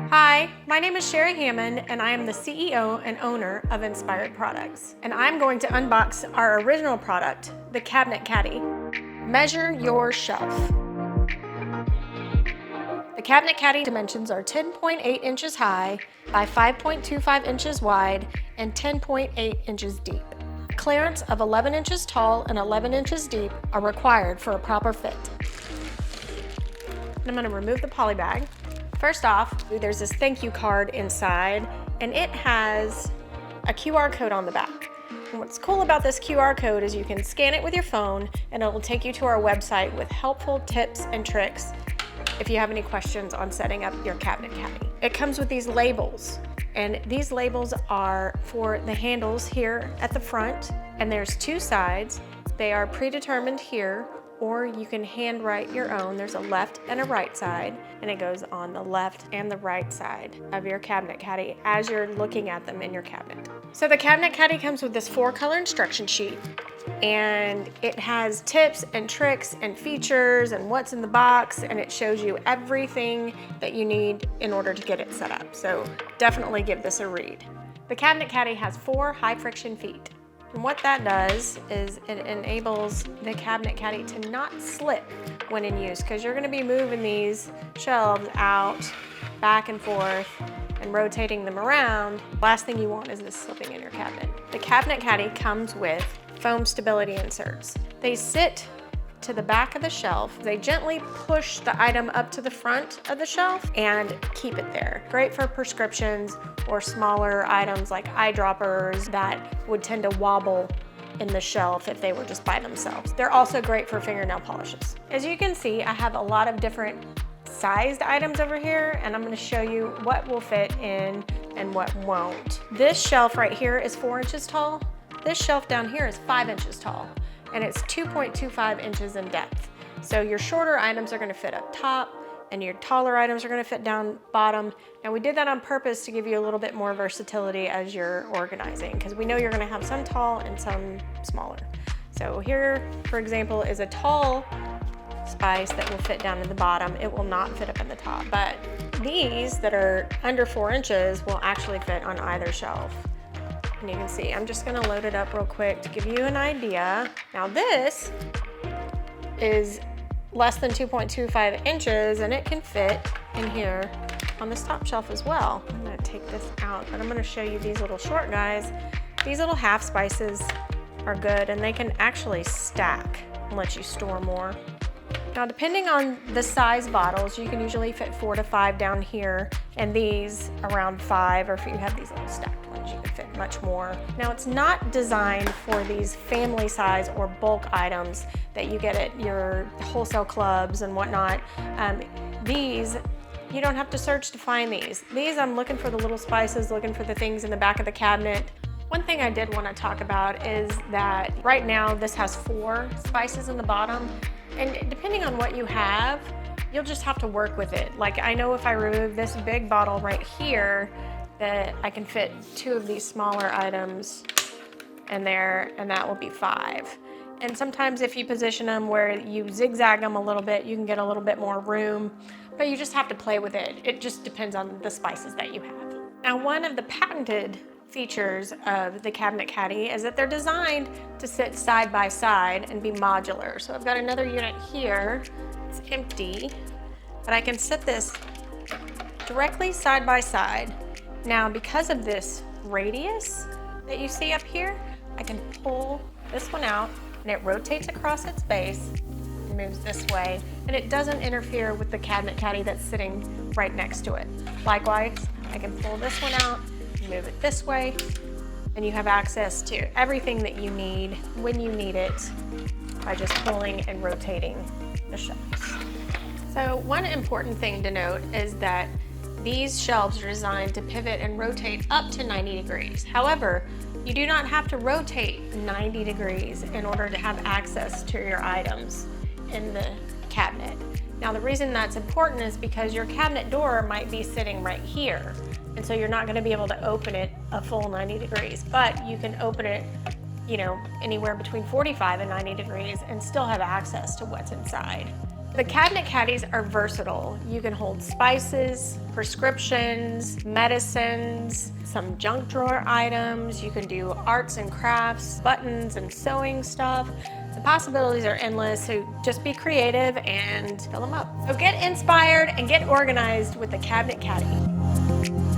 Hi, my name is Sherry Hammond, and I am the CEO and owner of Inspired Products. And I'm going to unbox our original product, the Cabinet Caddy. Measure your shelf. The Cabinet Caddy dimensions are 10.8 inches high by 5.25 inches wide and 10.8 inches deep. Clearance of 11 inches tall and 11 inches deep are required for a proper fit. I'm going to remove the poly bag. First off, there's this thank you card inside, and it has a QR code on the back. And what's cool about this QR code is you can scan it with your phone, and it will take you to our website with helpful tips and tricks if you have any questions on setting up your Cabinet Caddy. It comes with these labels, and these labels are for the handles here at the front, and there's two sides. They are predetermined here, or you can handwrite your own. There's a left and a right side, and it goes on the left and the right side of your Cabinet Caddy as you're looking at them in your cabinet. So the Cabinet Caddy comes with this 4-color instruction sheet, and it has tips and tricks and features and what's in the box, and it shows you everything that you need in order to get it set up. So definitely give this a read. The Cabinet Caddy has 4 high friction feet. And what that does is it enables the Cabinet Caddy to not slip when in use, because you're going to be moving these shelves out, back and forth, and rotating them around. Last thing you want is this slipping in your cabinet. The Cabinet Caddy comes with foam stability inserts. They sit to the back of the shelf. They gently push the item up to the front of the shelf and keep it there. Great for prescriptions or smaller items like eyedroppers that would tend to wobble in the shelf if they were just by themselves. They're also great for fingernail polishes. As you can see, I have a lot of different sized items over here, and I'm going to show you what will fit in and what won't. This shelf right here is 4 inches tall. This shelf down here is 5 inches tall, and it's 2.25 inches in depth. So your shorter items are going to fit up top, and your taller items are going to fit down bottom. And we did that on purpose to give you a little bit more versatility as you're organizing, because we know you're going to have some tall and some smaller. So here, for example, is a tall spice that will fit down in the bottom. It will not fit up in the top, but these that are under 4 inches will actually fit on either shelf. And you can see, I'm just gonna load it up real quick to give you an idea. Now this is less than 2.25 inches, and it can fit in here on this top shelf as well. I'm gonna take this out, but I'm gonna show you these little short guys. These little half spices are good, and they can actually stack and let you store more. Now, depending on the size bottles, you can usually fit 4 to 5 down here, and these around 5, or if you have these little stacked ones, you can fit much more. Now, it's not designed for these family size or bulk items that you get at your wholesale clubs and whatnot. These, you don't have to search to find these. These, I'm looking for the little spices, looking for the things in the back of the cabinet. One thing I did want to talk about is that right now this has 4 spices in the bottom. And depending on what you have, you'll just have to work with it. Like, I know if I remove this big bottle right here, that I can fit 2 of these smaller items in there, and that will be 5. And sometimes if you position them where you zigzag them a little bit, you can get a little bit more room, but you just have to play with it. It just depends on the spices that you have. Now, one of the patented features of the Cabinet Caddy is that they're designed to sit side by side and be modular. So I've got another unit here, it's empty, but I can set this directly side by side. Now, because of this radius that you see up here, I can pull this one out, and it rotates across its base and moves this way, and it doesn't interfere with the Cabinet Caddy that's sitting right next to it. Likewise, I can pull this one out, move it this way, and you have access to everything that you need when you need it by just pulling and rotating the shelves. So one important thing to note is that these shelves are designed to pivot and rotate up to 90 degrees. However, you do not have to rotate 90 degrees in order to have access to your items in the cabinet. Now, the reason that's important is because your cabinet door might be sitting right here. And so you're not going to be able to open it a full 90 degrees, but you can open it you know, anywhere between 45 and 90 degrees and still have access to what's inside. The Cabinet Caddies are versatile. You can hold spices, prescriptions, medicines, some junk drawer items. You can do arts and crafts, buttons and sewing stuff. The possibilities are endless, so just be creative and fill them up. So get inspired and get organized with the Cabinet Caddy.